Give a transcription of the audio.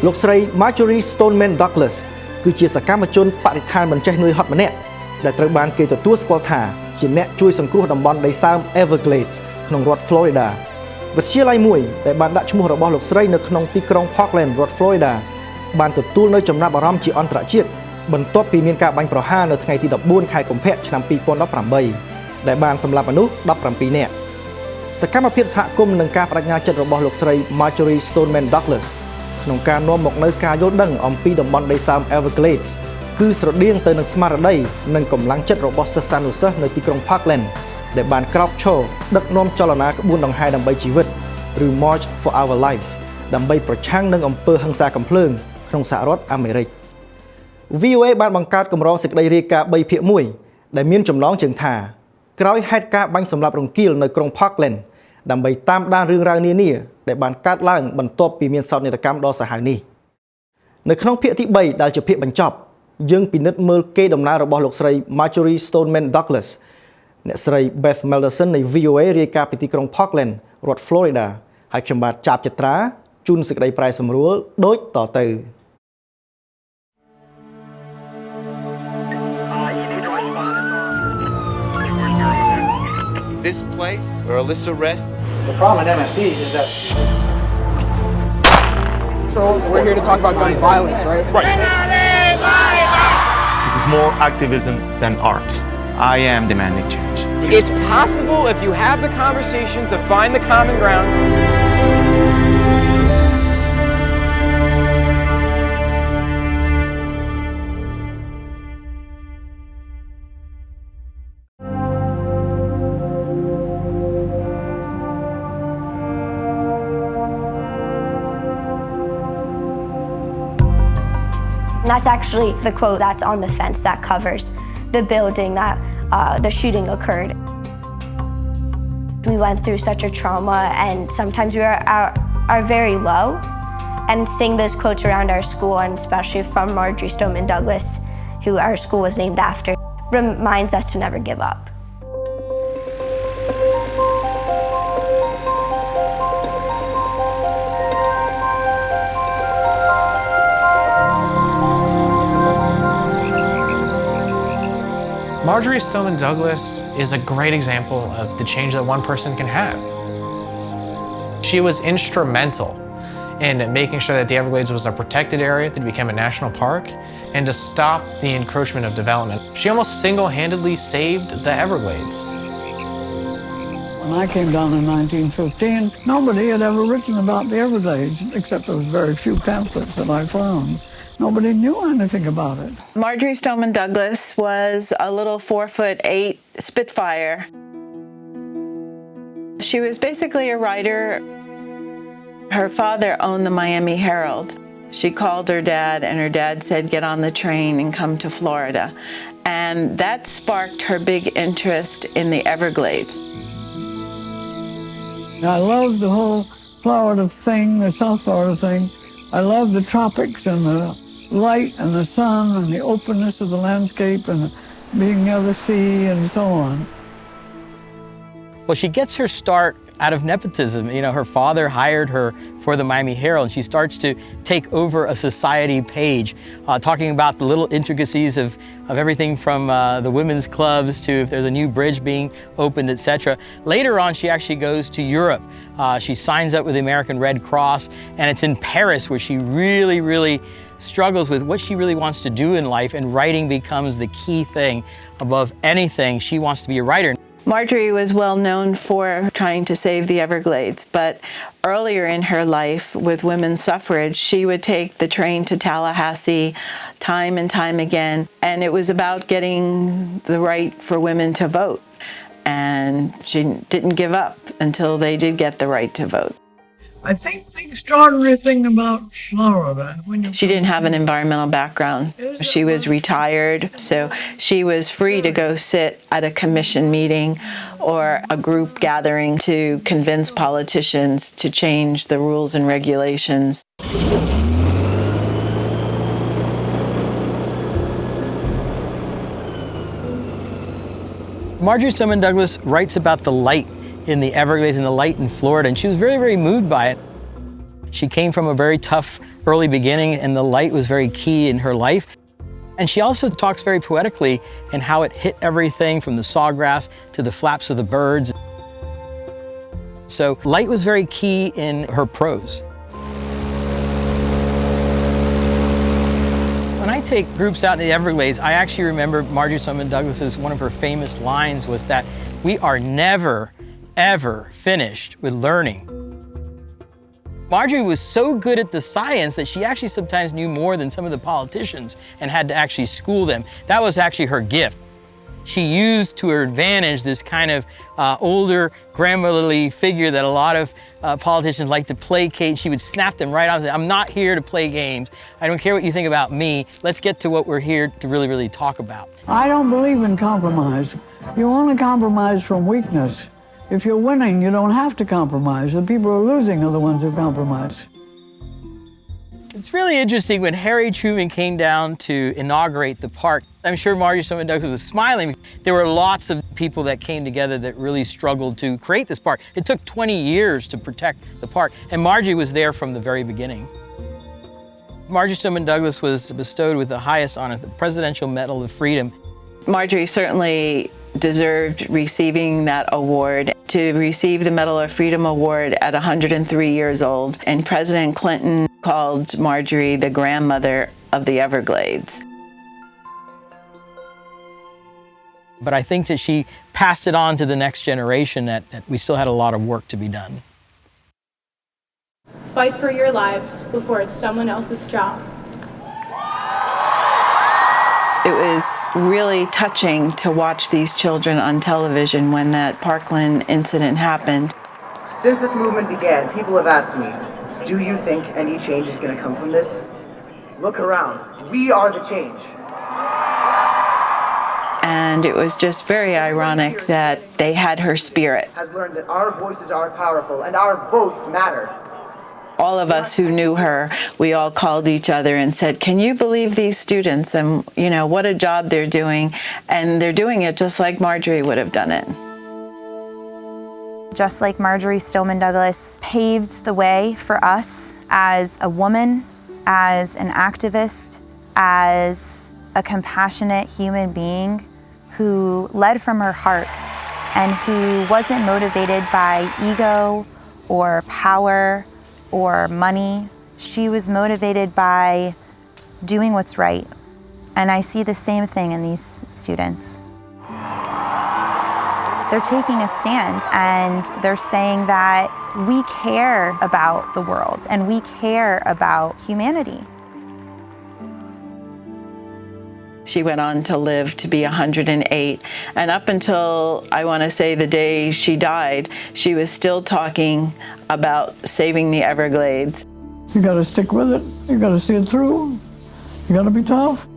លោកស្រី Marjory Stoneman Douglas គឺជាសកម្មជនបរិស្ថានមិនចេះនឿយហត់ម្នាក់ដែលត្រូវបានគេទទួលស្គាល់ថាជាអ្នកជួយសង្គ្រោះតំបន់ដីសើម Everglades ក្នុងរដ្ឋ Florida វិទ្យាល័យមួយដែលបានដាក់ឈ្មោះរបស់លោកស្រីនៅក្នុងទីក្រុង Parkland រដ្ឋ Florida បានទទួលនៅចំណាប់អារម្មណ៍ជាអន្តរជាតិបន្ទាប់ពីមានការបាញ់ប្រហារនៅថ្ងៃទី14ខែកុម្ភៈឆ្នាំ2018ដែលបានសម្លាប់មនុស្ស17នាក់សកម្មភាពសហគមន៍និងការបដិញ្ញាចិត្តរបស់លោកស្រី Marjory Stoneman Douglas ក្នុងការនាំមកនូវការយល់ដឹងអំពីតំបន់ដីសើម Everglades គឺស្រដៀងទៅនឹងស្មារតីនិងកម្លាំងចិត្តរបស់សិស្សានុសិស្សនៅទីក្រុង Parkland ដែលបានក្រោកឈរដឹកនាំចលនាក្បួនដង្ហែដើម្បីជីវិតឬ March for Our Lives ដើម្បីប្រឆាំងនឹងអំពើហិង្សាកំភ្លើងក្នុងសហរដ្ឋអាមេរិក VOA បានបង្កើតកម្រងសេចក្តីរាយការណ៍3ភាគ1ដែលមានចំណងជើងថាក្រោយហេតុការណ៍បាញ់សម្លាប់រង្គាលនៅក្រុង Parkland ដើម្បីតាមដានរឿងរ៉ាវនានាដែលបានកើតឡើងបន្ទាប់ពីមានសោកនាដកម្មដ៏សាហាវនេះនៅក្នុងភាគទី3ដែលជាភាគបញ្ចប់យើងពិនិត្យមើលកេរដំណែលរបស់លោកស្រី Marjory Stoneman Douglas អ្នកស្រី Beth Mendelson នៃ VOA រាយការណ៍ពីទីក្រុង Parkland រដ្ឋ Florida ហើយខ្ញុំបាទចាប់ចត្រាជូនសេចក្តីប្រែសម្រួលដូចតទៅThis place where Alyssa rests. The problem at MSD is that we're here to talk about gun violence, right? This is more activism than art. I am demanding change. It's possible if you have the conversation to find the common ground. That's actually the quote that's on the fence that covers the building that the shooting occurred. We went through such a trauma and sometimes we are very low, and seeing those quotes around our school, and especially from Marjory Stoneman Douglas, who our school was named after, reminds us to never give up. Marjory Stoneman Douglas is a great example of the change that one person can have. She was instrumental in making sure that the Everglades was a protected area that became a national park and to stop the encroachment of development. She almost single-handedly saved the Everglades. When I came down in 1915, nobody had ever written about the Everglades except those very few pamphlets that I found. Nobody knew anything about it. Marjory Stoneman Douglas was a little 4'8" Spitfire. She was basically a writer. Her father owned the Miami Herald. She called her dad and her dad said, "Get on the train and come to Florida." And that sparked her big interest in the Everglades. I love the whole Florida thing, the South Florida thing. I love the tropics and the light and the sun and the openness of the landscape and being near the sea and so on. Well, she gets her start out of nepotism. You know, her father hired her for the Miami Herald, and she starts to take over a society page, talking about the little intricacies of everything from the women's clubs to if there's a new bridge being opened, etc. Later on, she actually goes to Europe. She signs up with the American Red Cross, and it's in Paris where she really struggles with what she really wants to do in life, and writing becomes the key thing. Above anything, she wants to be a writer. Marjory was well known for trying to save the Everglades, but earlier in her life with women's suffrage, she would take the train to Tallahassee time and time again, and it was about getting the right for women to vote. And she didn't give up until they did get the right to vote. I think the extraordinary thing about Florida, she didn't have an environmental background. She was retired, so she was free to go sit at a commission meeting or a group gathering to convince politicians to change the rules and regulations. Marjory Stoneman Douglas writes about the light in the Everglades and the light in Florida, and she was very moved by it. She came from a very tough early beginning, and the light was very key in her life. And she also talks very poetically in how it hit everything from the sawgrass to the flaps of the birds. So light was very key in her prose. When I take groups out in the Everglades, I actually remember Marjory Stoneman Douglas's, one of her famous lines was that we are never, ever finished with learning. Marjory was so good at the science that she actually sometimes knew more than some of the politicians and had to actually school them. That was actually her gift. She used to her advantage this kind of older grandmotherly figure that a lot of politicians like to placate. She would snap them right out and say, I'm not here to play games. I don't care what you think about me. Let's get to what we're here to really, really talk about. I don't believe in compromise. You only compromise from weakness. If you're winning, you don't have to compromise. The people who are losing are the ones who compromise. It's really interesting when Harry Truman came down to inaugurate the park. I'm sure Marjory Stoneman Douglas was smiling. There were lots of people that came together that really struggled to create this park. It took 20 years to protect the park, and Marjory was there from the very beginning. Marjory Stoneman Douglas was bestowed with the highest honor, the Presidential Medal of Freedom. Marjory certainly deserved receiving that award. To receive the Medal of Freedom Award at 103 years old, and President Clinton called Marjory the grandmother of the Everglades. But I think that she passed it on to the next generation, that we still had a lot of work to be done. Fight for your lives before it's someone else's job. It was really touching to watch these children on television when that Parkland incident happened. Since this movement began, people have asked me, do you think any change is going to come from this? Look around. We are the change. And it was just very ironic that they had her spirit. Has learned that our voices are powerful and our votes matter. All of us who knew her, we all called each other and said, can you believe these students, and you know, what a job they're doing, and they're doing it just like Marjory would have done it. Just like Marjory Stoneman Douglas paved the way for us as a woman, as an activist, as a compassionate human being who led from her heart and who wasn't motivated by ego or power or money. She was motivated by doing what's right. And I see the same thing in these students. They're taking a stand and they're saying that we care about the world and we care about humanity. She went on to live to be 108, and up until, I want to say, the day she died, she was still talking about saving the Everglades. You got to stick with it. You got to see it through. You got to be tough.